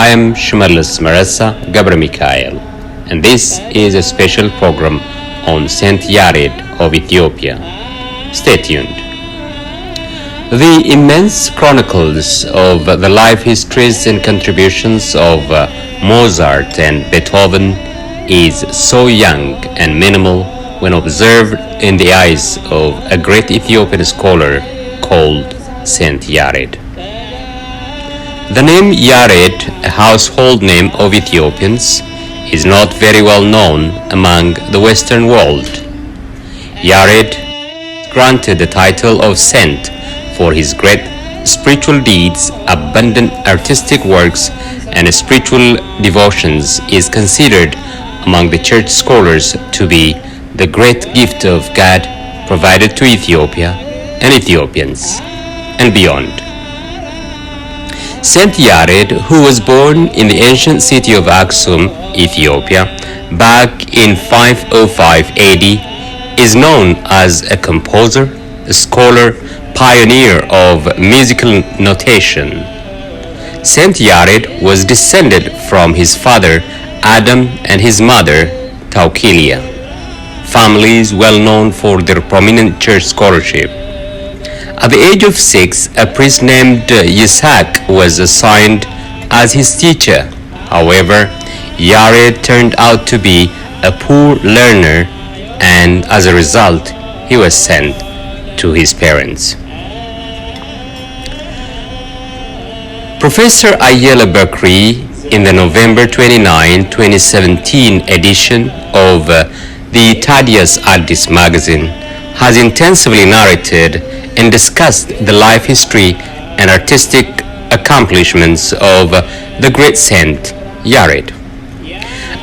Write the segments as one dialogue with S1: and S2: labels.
S1: am Shimerlis Maressa Gabramikael, and this is a special program on Saint Yared of Ethiopia. Stay tuned. The immense chronicles of the life histories and contributions of Mozart and Beethoven is so young and minimal when observed in the eyes of a great Ethiopian scholar called Saint Yared. The name Yared, a household name of Ethiopians, is not very well known among the Western world. Yared granted the title of saint for his great spiritual deeds, abundant artistic works, and spiritual devotions is considered among the church scholars to be the great gift of God provided to Ethiopia and Ethiopians and beyond. Saint Yared, who was born in the ancient city of Aksum, Ethiopia, back in 505 AD, is known as a composer, a scholar, pioneer of musical notation. Saint Yared was descended from his father Adam and his mother Taukilia, families well known for their prominent church scholarship. At the age of 6, a priest named Yitzhak was assigned as his teacher. However, Yared turned out to be a poor learner, and as a result, he was sent to his parents. Professor Ayala Bakri, in the November 29, 2017 edition of the Thaddeus Addis magazine, has intensively narrated and discussed the life history and artistic accomplishments of the great Saint Yared.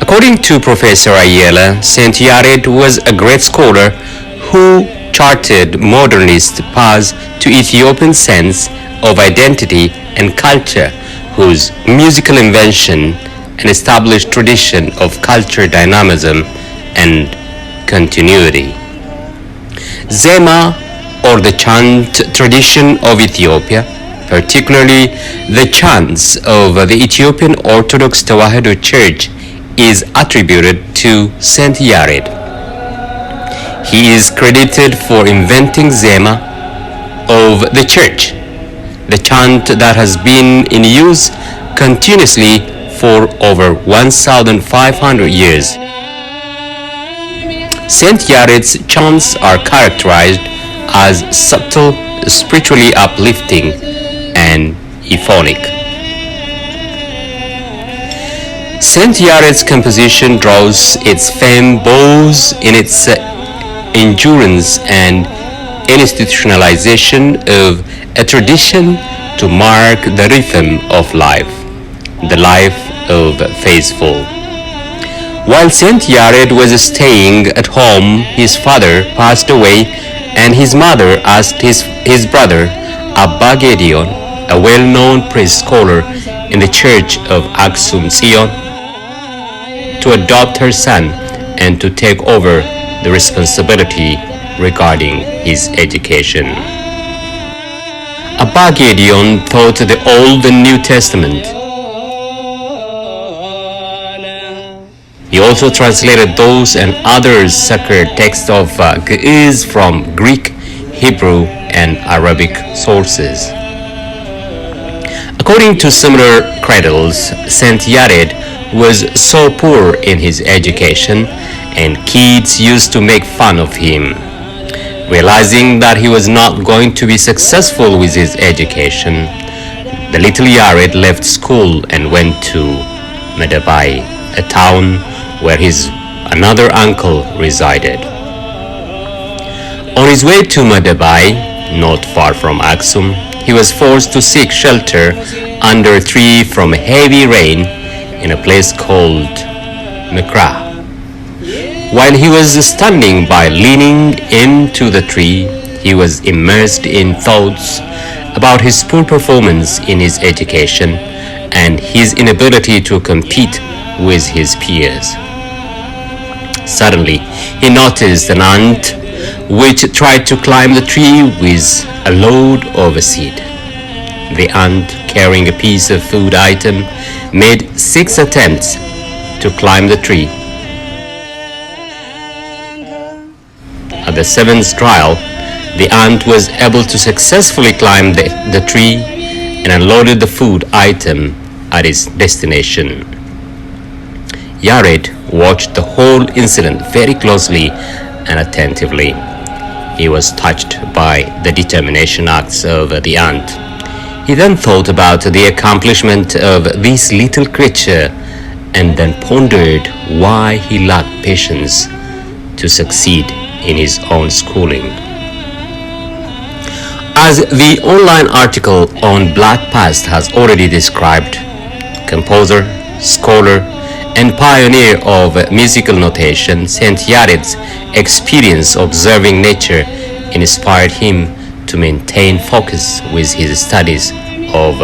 S1: According to Professor Ayala, Saint Yared was a great scholar who charted modernist paths to Ethiopian sense of identity and culture, whose musical invention and established tradition of culture dynamism and continuity. Zema, or the chant tradition of Ethiopia, particularly the chants of the Ethiopian Orthodox Tewahedo Church, is attributed to Saint Yared. He is credited for inventing Zema of the church, the chant that has been in use continuously for over 1,500 years. Saint Yared's chants are characterized as subtle, spiritually uplifting, and euphonic. Saint Yared's composition draws its fame both in its endurance and institutionalization of a tradition to mark the rhythm of life, the life of faithful. While Saint Yared was staying at home, his father passed away, and his mother asked his brother Abba Gedeon, a well-known priest scholar in the church of Aksum Zion, to adopt her son and to take over the responsibility regarding his education. Abba Gedeon taught the Old and New Testament. He also translated those and other sacred texts of Ge'ez from Greek, Hebrew, and Arabic sources. According to similar chronicles, Saint Yared was so poor in his education, and kids used to make fun of him. Realizing that he was not going to be successful with his education, the little Yared left school and went to Medabai, a town where his another uncle resided. On his way to Medabai, not far from Aksum, he was forced to seek shelter under a tree from heavy rain in a place called Mekra. While he was standing by leaning into the tree, he was immersed in thoughts about his poor performance in his education and his inability to compete with his peers. Suddenly, he noticed an ant which tried to climb the tree with a load of a seed. The ant carrying a piece of food item, made 6 attempts to climb the tree. At the 7th trial, the ant was able to successfully climb the tree and unloaded the food item at its destination. Yared watched the whole incident very closely and attentively. He was touched by the determination acts of the ant. He then thought about the accomplishment of this little creature and then pondered why he lacked patience to succeed in his own schooling. As the online article on Black Past has already described, composer, scholar, and pioneer of musical notation, Saint Yared's experience observing nature inspired him to maintain focus with his studies of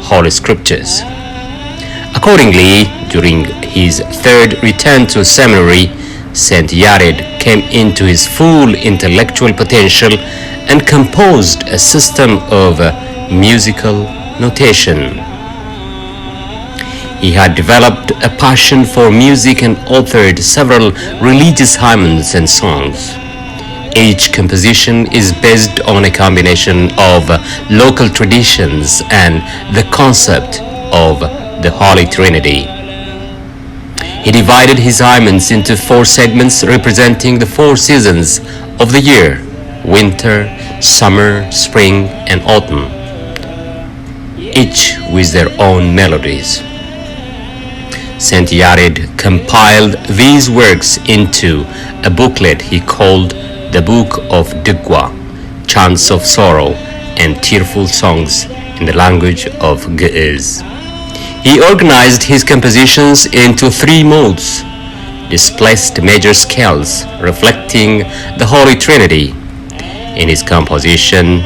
S1: Holy Scriptures. Accordingly, during his 3rd return to seminary, Saint Yared came into his full intellectual potential and composed a system of musical notation. He had developed a passion for music and authored several religious hymns and songs. Each composition is based on a combination of local traditions and the concept of the Holy Trinity. He divided his hymns into 4 segments representing the 4 seasons of the year: winter, summer, spring, and autumn, each with their own melodies. Saint Yared compiled these works into a booklet he called the Book of Dugwa, Chants of Sorrow and Tearful Songs in the language of Ge'ez. He organized his compositions into 3 modes: displaced major scales reflecting the Holy Trinity. In his composition,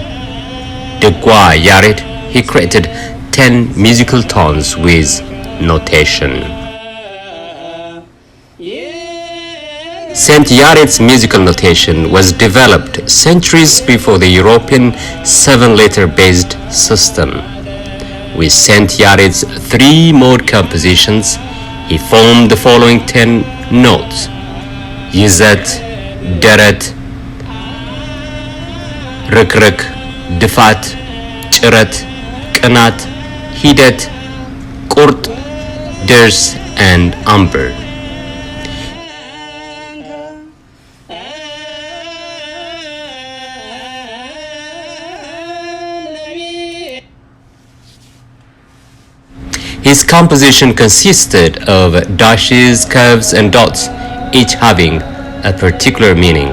S1: Dugwa Yared, he created 10 musical tones with notation. Saint Yared's musical notation was developed centuries before the European 7-letter based system. With Saint Yared's 3-mode compositions, he formed the following 10 notes: Yizet, Deret, Rıkrık, Difat, Çırat, Qanat, Hidet, Qurt, Ders, and Amber. His composition consisted of dashes, curves, and dots, each having a particular meaning.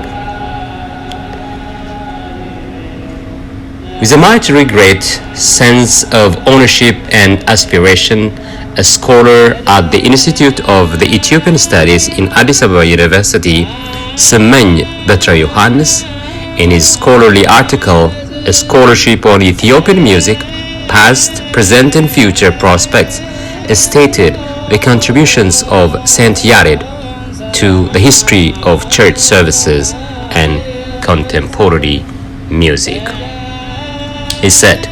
S1: With a mighty regret, sense of ownership and aspiration, a scholar at the Institute of the Ethiopian Studies in Addis Ababa University, Semeny Betra Yohannes, in his scholarly article, A Scholarship on Ethiopian Music, Past, Present, and Future Prospects, stated the contributions of Saint Yared to the history of church services and contemporary music. He said,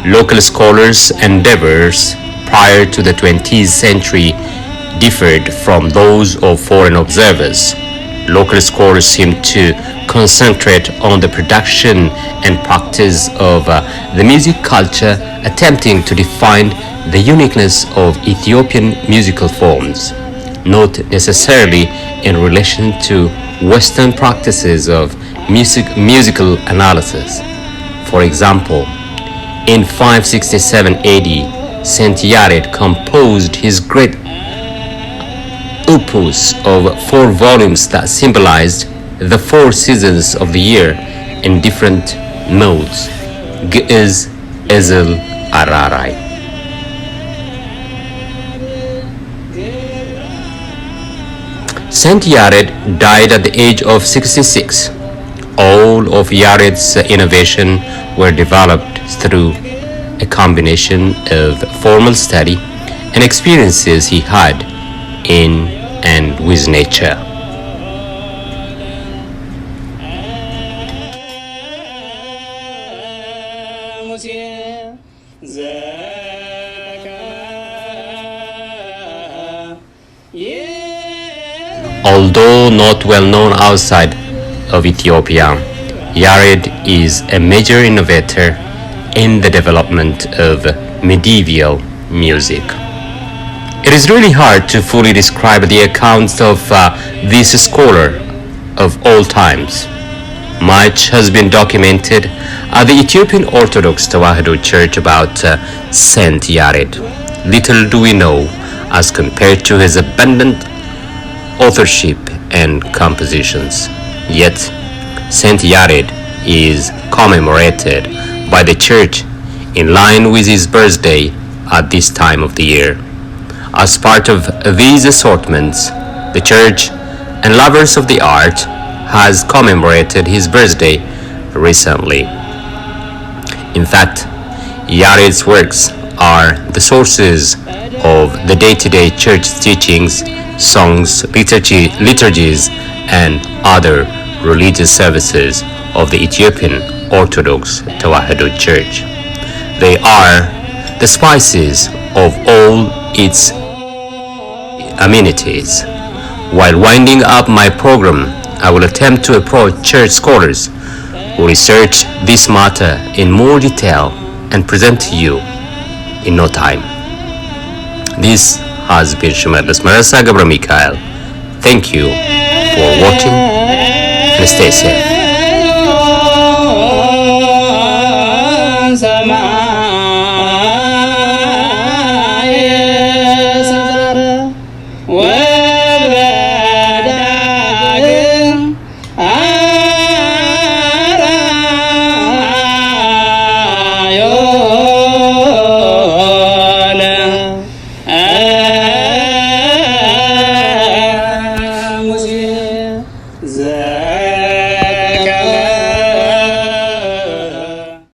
S1: local scholars' endeavors prior to the 20th century differed from those of foreign observers. Local scholars seem to concentrate on the production and practice of the music culture, attempting to define the uniqueness of Ethiopian musical forms, not necessarily in relation to Western practices of musical analysis. For example, in 567 AD, Saint Yared composed his great opus of 4 volumes that symbolized the 4 seasons of the year in different modes: Ge'ez, Ezel, Ararai. Saint Yared died at the age of 66. All of Yared's innovation were developed through a combination of formal study and experiences he had in and with nature. Although not well known outside of Ethiopia, Yared is a major innovator in the development of medieval music. It is really hard to fully describe the accounts of this scholar of all times. Much has been documented at the Ethiopian Orthodox Tewahedo Church about Saint Yared. Little do we know as compared to his abundant authorship and compositions. Yet, Saint Yared is commemorated by the Church in line with his birthday at this time of the year. As part of these assortments, the Church and lovers of the art has commemorated his birthday recently. In fact, Yared's works are the sources of the day-to-day church teachings, songs, liturgies, and other religious services of the Ethiopian Orthodox Tewahedo Church. They are the spices of all its amenities. While winding up my program, I will attempt to approach church scholars who research this matter in more detail and present to you in no time. This has been Shimerlis Marasa Gabra Mikael. Thank you for watching and stay safe.
S2: Zah